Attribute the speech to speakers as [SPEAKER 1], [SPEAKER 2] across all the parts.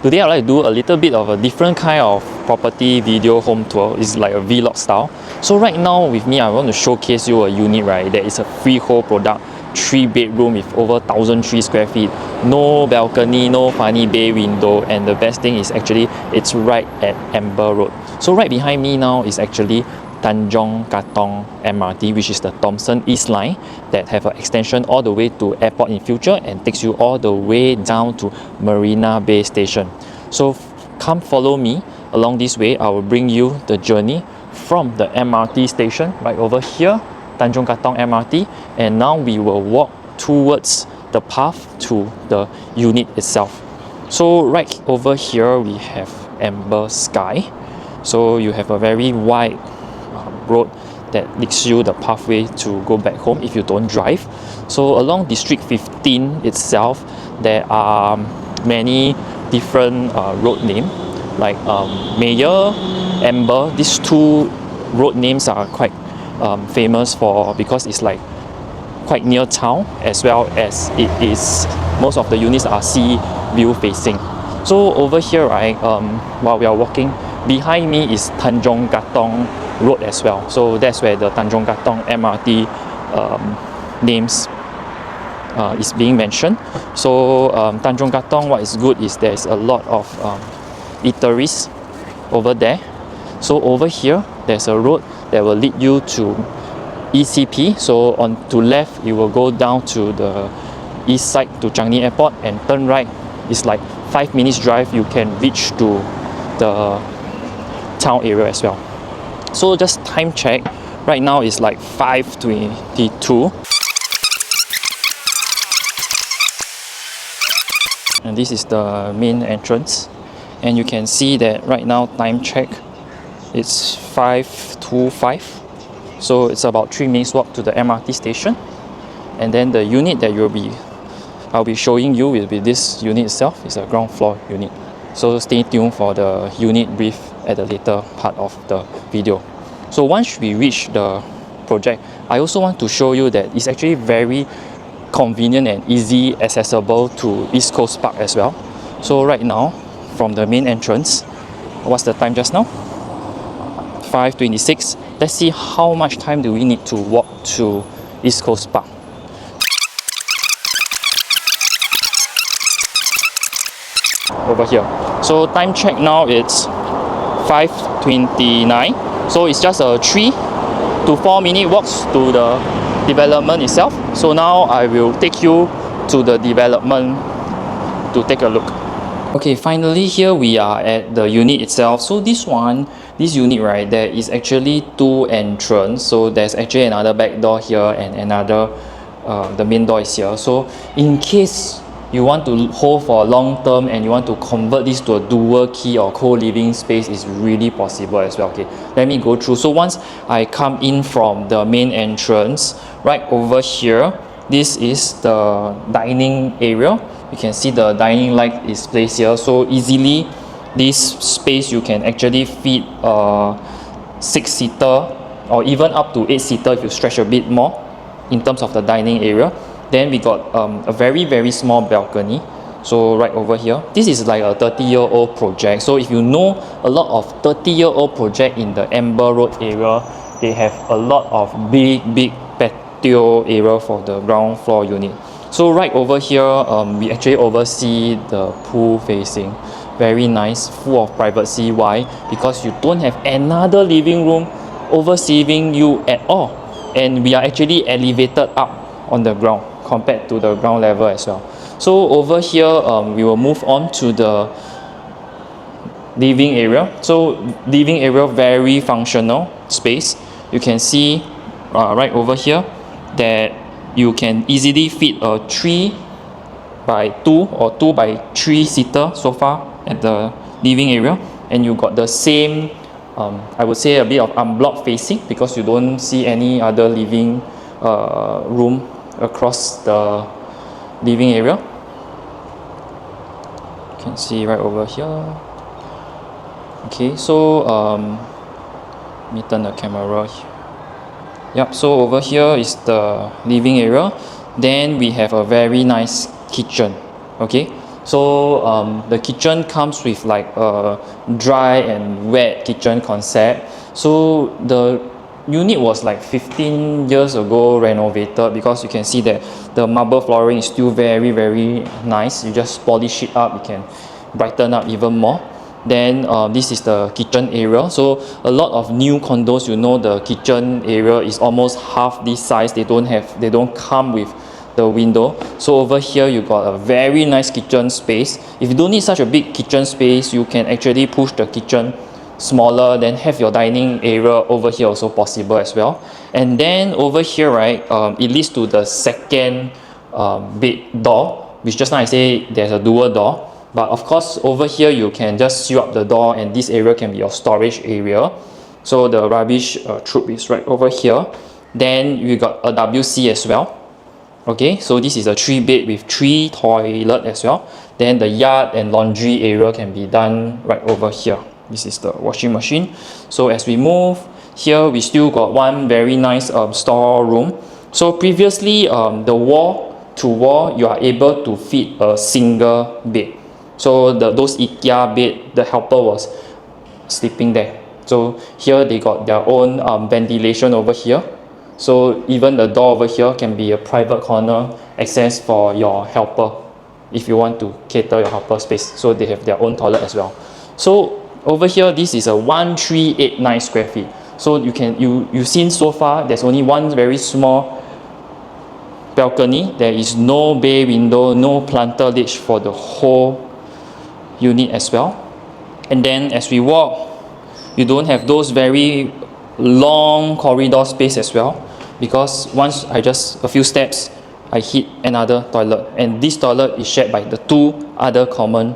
[SPEAKER 1] Today I'd like to do a little bit of a different kind of property video home tour. It's like a vlog style. So right now with me, I want to showcase you a unit, right? That is a freehold product, 3-bedroom with over 1,003 square feet, no balcony, no funny bay window, and the best thing is actually it's right at Amber Road. So right behind me now is actually Tanjong Katong MRT, which is the Thomson East Line that have an extension all the way to airport in future and takes you all the way down to Marina Bay Station. So come follow me along this way. I will bring you the journey from the MRT station right over here, Tanjong Katong MRT, and now we will walk towards the path to the unit itself. So right over here we have Amber Sky. So you have a very wide road that leads you the pathway to go back home if you don't drive. So along District 15 itself, there are many different road names like Mayor, Amber. These two road names are quite famous for because it's like quite near town, as well as it is most of the units are sea view facing. So over here, right, while we are walking, behind me is Tanjong Katong Road as well. So that's where the Tanjong Katong MRT names is being mentioned. So Tanjong Katong, what is good is there's a lot of eateries over there. So over here, there's a road that will lead you to ECP. So on to left, you will go down to the east side to Changi Airport and turn right. It's like 5 minutes drive. You can reach to the town area as well. So just time check. Right now it's like 5:22. And this is the main entrance. And you can see that right now time check, it's 5:25. So it's about 3 minutes walk to the MRT station. And then the unit that I'll be showing you will be this unit itself. It's a ground floor unit. So stay tuned for the unit brief at the later part of the video. So once we reach the project, I also want to show you that it's actually very convenient and easy accessible to East Coast Park as well. So right now, from the main entrance, what's the time just now? 5:26. Let's see how much time do we need to walk to East Coast Park. Over here. So time check now, it's 5:29. So it's just a 3 to 4 minute walks to the development itself. So now I will take you to the development to take a look. Okay, finally here we are at the unit itself. So this unit, right, there is actually 2 entrances. So there's actually another back door here and another, the main door is here. So in case you want to hold for long term and you want to convert this to a dual key or co-living space, is really possible as well. Okay, let me go through. So once I come in from the main entrance, right over here, this is the dining area. You can see the dining light is placed here. So easily, this space you can actually fit a 6-seater or even up to 8-seater if you stretch a bit more in terms of the dining area. Then we got a very small balcony. So right over here, this is like a 30-year-old project. So if you know a lot of 30-year-old project in the Amber Road area, they have a lot of big patio area for the ground floor unit. So right over here, we actually oversee the pool facing. Very nice, full of privacy. Why? Because you don't have another living room overseeing you at all. And we are actually elevated up on the ground compared to the ground level as well. So over here, we will move on to the living area. So living area, very functional space. You can see right over here that you can easily fit a 3x2 or 2x3 seater sofa at the living area, and you got the same I would say a bit of unblocked facing because you don't see any other living room across the living area. You can see right over here. Okay, so let me turn the camera here. Yep, so over here is the living area. Then we have a very nice kitchen. Okay, So the kitchen comes with like a dry and wet kitchen concept. So the unit was like 15 years ago renovated, because you can see that the marble flooring is still very nice. You just polish it up, you can brighten up even more. Then this is the kitchen area. So a lot of new condos, you know, the kitchen area is almost half this size. They don't come with the window. So over here you got a very nice kitchen space. If you don't need such a big kitchen space, you can actually push the kitchen smaller, then have your dining area over here also possible as well. And then over here, right, it leads to the second bed door, which just now I say there's a dual door. But of course over here you can just seal up the door, and this area can be your storage area. So the rubbish chute is right over here. Then you got a WC as well. Okay, so this is a 3-bed with 3 toilet as well. Then the yard and laundry area can be done right over here. This is the washing machine. So as we move here, we still got one very nice store room. So previously, the wall to wall, you are able to fit a single bed. So those IKEA bed, the helper was sleeping there. So here they got their own ventilation over here. So even the door over here can be a private corner access for your helper if you want to cater your helper space. So they have their own toilet as well. So over here, this is a 1389 square feet. So you've seen so far, there's only one very small balcony. There is no bay window, no planter ledge for the whole unit as well. And then as we walk, you don't have those very long corridor space as well, because once a few steps, I hit another toilet, and this toilet is shared by the 2 other common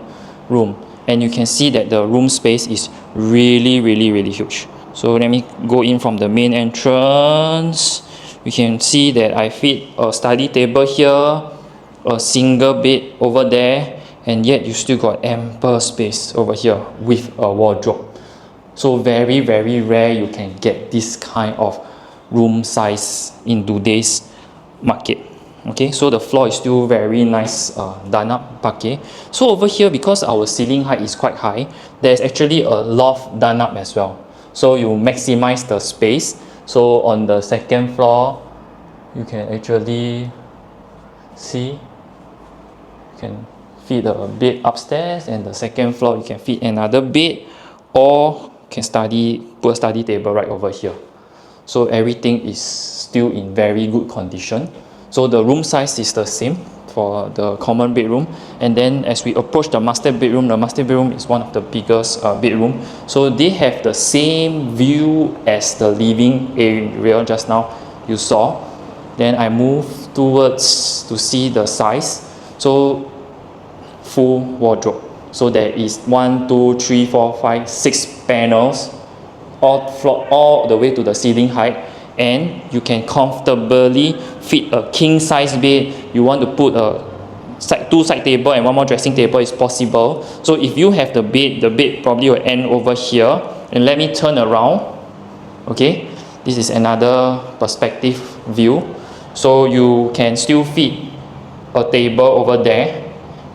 [SPEAKER 1] room. And you can see that the room space is really huge. So let me go in from the main entrance. You can see that I fit a study table here, a single bed over there, and yet you still got ample space over here with a wardrobe. So very rare you can get this kind of room size in today's market. Okay, so the floor is still very nice, done up parquet. So over here, because our ceiling height is quite high, there's actually a loft done up as well. So you maximize the space. So on the second floor, you can actually see, you can fit a bed upstairs, and the second floor you can fit another bed, or can put a study table right over here. So everything is still in very good condition. So the room size is the same for the common bedroom. And then as we approach the master bedroom is one of the biggest bedroom. So they have the same view as the living area just now you saw. Then I move towards to see the size. So full wardrobe. So there is 1, 2, 3, 4, 5, 6 panels all the way to the ceiling height, and you can comfortably fit a king size bed. You want to put a 2 side table and 1 more dressing table is possible. So if you have the bed probably will end over here. And let me turn around. Okay, this is another perspective view. So you can still fit a table over there,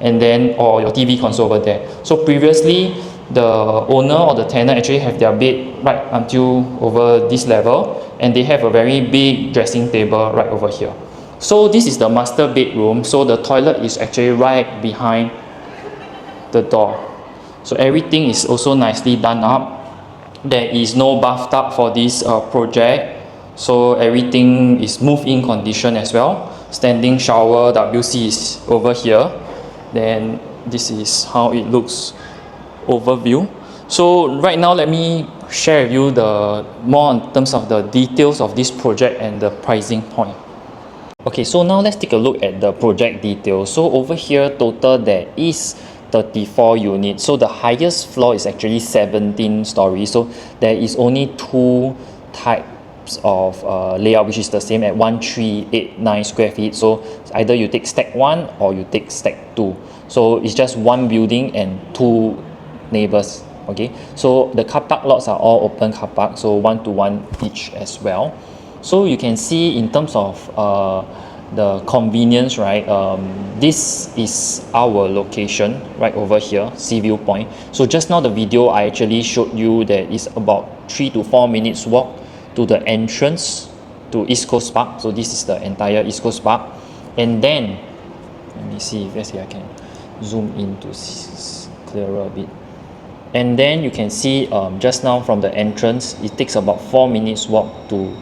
[SPEAKER 1] and then or your TV console over there. So previously, the owner or the tenant actually have their bed right until over this level, and they have a very big dressing table right over here. So this is the master bedroom. So the toilet is actually right behind the door. So everything is also nicely done up. There is no bathtub for this project. So everything is move-in condition as well. Standing shower, WC is over here. Then this is how it looks overview. So right now let me share with you the more in terms of the details of this project and the pricing point. Okay, so now let's take a look at the project details. So over here total there is 34 units. So the highest floor is actually 17 stories. So there is only 2 types of layout, which is the same at 1389 square feet. So either you take stack 1 or you take stack 2. So it's just 1 building and 2 neighbors. Okay, so the car park lots are all open car park, so 1 to 1 each as well. So you can see in terms of the convenience, right? This is our location right over here, Seaview Point. So just now the video I actually showed you that it's about 3 to 4 minutes walk to the entrance to East Coast Park. So this is the entire East Coast Park. And then, let me see if I can zoom in to see clearer a bit. And then you can see just now from the entrance, it takes about 4 minutes walk to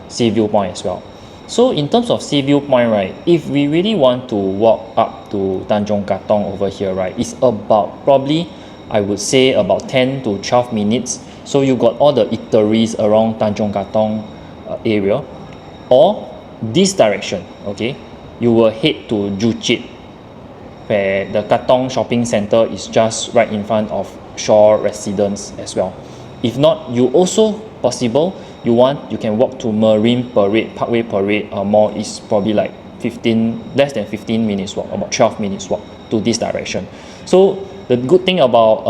[SPEAKER 1] Seaview Point as well. So in terms of Seaview Point, right, if we really want to walk up to Tanjong Katong over here, right, it's about probably, I would say about 10 to 12 minutes. So you got all the eateries around Tanjong Katong area. Or this direction, okay, you will head to Juchit, where the Katong shopping center is just right in front of Shore Residence as well. If not, you also possible, you can walk to Marine Parade, Parkway Parade Mall is probably like less than 15 minutes walk, about 12 minutes walk to this direction. So the good thing about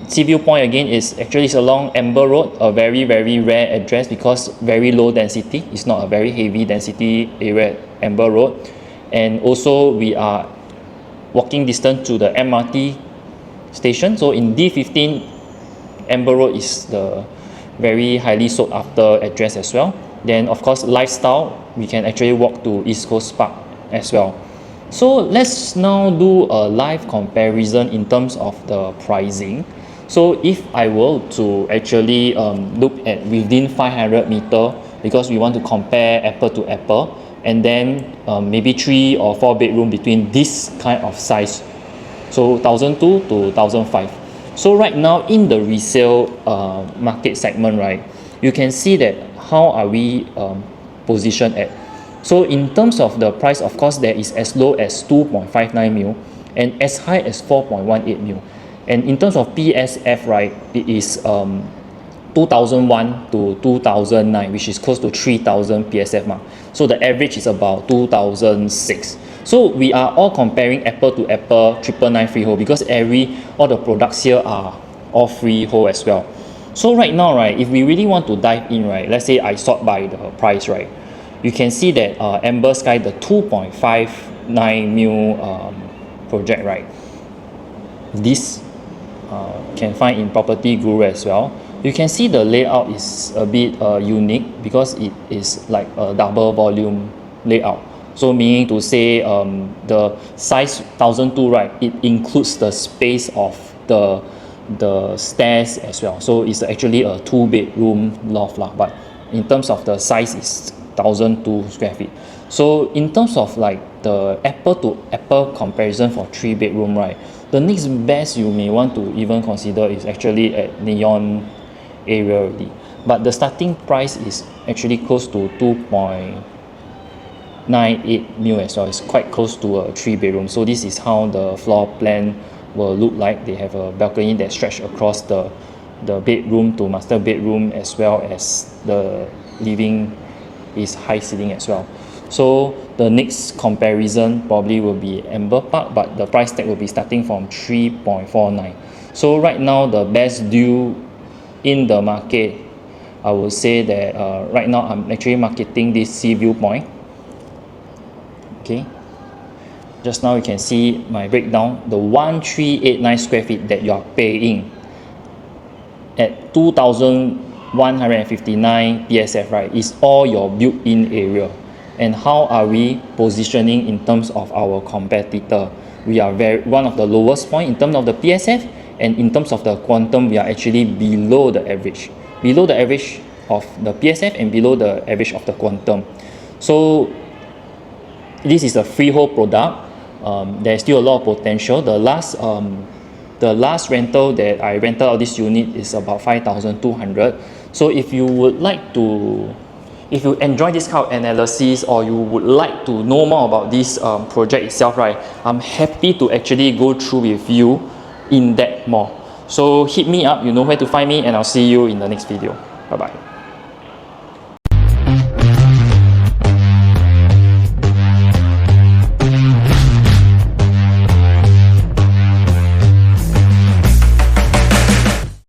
[SPEAKER 1] Seaview Point again is actually it's along Amber Road, a very rare address because very low density. It's not a very heavy density area, Amber Road. And also we are walking distance to the MRT station. So in D15, Amber Road is the very highly sought after address as well. Then of course lifestyle, we can actually walk to East Coast Park as well. So let's now do a live comparison in terms of the pricing. So if I were to actually look at within 500 meter, because we want to compare apple to apple, and then maybe 3 or 4 bedroom between this kind of size, so 1,200 to 1,500. So right now in the resale market segment, right, you can see that how are we positioned at. So in terms of the price, of course, there is as low as 2.59 mil and as high as 4.18 mil. And in terms of PSF, right, it is 2001 to 2009, which is close to 3,000 PSF mark. So the average is about 2006. So we are all comparing apple to apple 999 freehold because all the products here are all freehold as well. So right now, right, if we really want to dive in, right, let's say I sort by the price, right, you can see that Amber Sky, the 2.59 mil project, right, this can find in Property Guru as well. You can see the layout is a bit unique because it is like a double volume layout. So meaning to say the size 1,002, right, it includes the space of the stairs as well. So it's actually a 2-bedroom loft lah, but in terms of the size is 1,002 square feet. So in terms of like the apple to apple comparison for 3-bedroom, right, the next best you may want to even consider is actually at Neon area already. But the starting price is actually close to 2.98 mil as well. It's quite close to a 3-bedroom. So this is how the floor plan will look like. They have a balcony that stretch across the bedroom to master bedroom, as well as the living is high ceiling as well. So the next comparison probably will be Amber Park, but the price tag will be starting from 3.49. So right now the best deal in the market, I would say that right now I'm actually marketing this Seaview Point. Okay, just now you can see my breakdown. The 1,389 square feet that you are paying at 2,159 PSF, right, is all your built-in area. And how are we positioning in terms of our competitor? We are one of the lowest point in terms of the PSF, and in terms of the quantum, we are actually below the average of the PSF and below the average of the quantum. So this is a freehold product. There's still a lot of potential. The last rental that I rented out this unit is about 5,200. So if you would like to, if you enjoy this kind of analysis, or you would like to know more about this project itself, right, I'm happy to actually go through with you in depth more. So hit me up, you know where to find me, and I'll see you in the next video. Bye bye.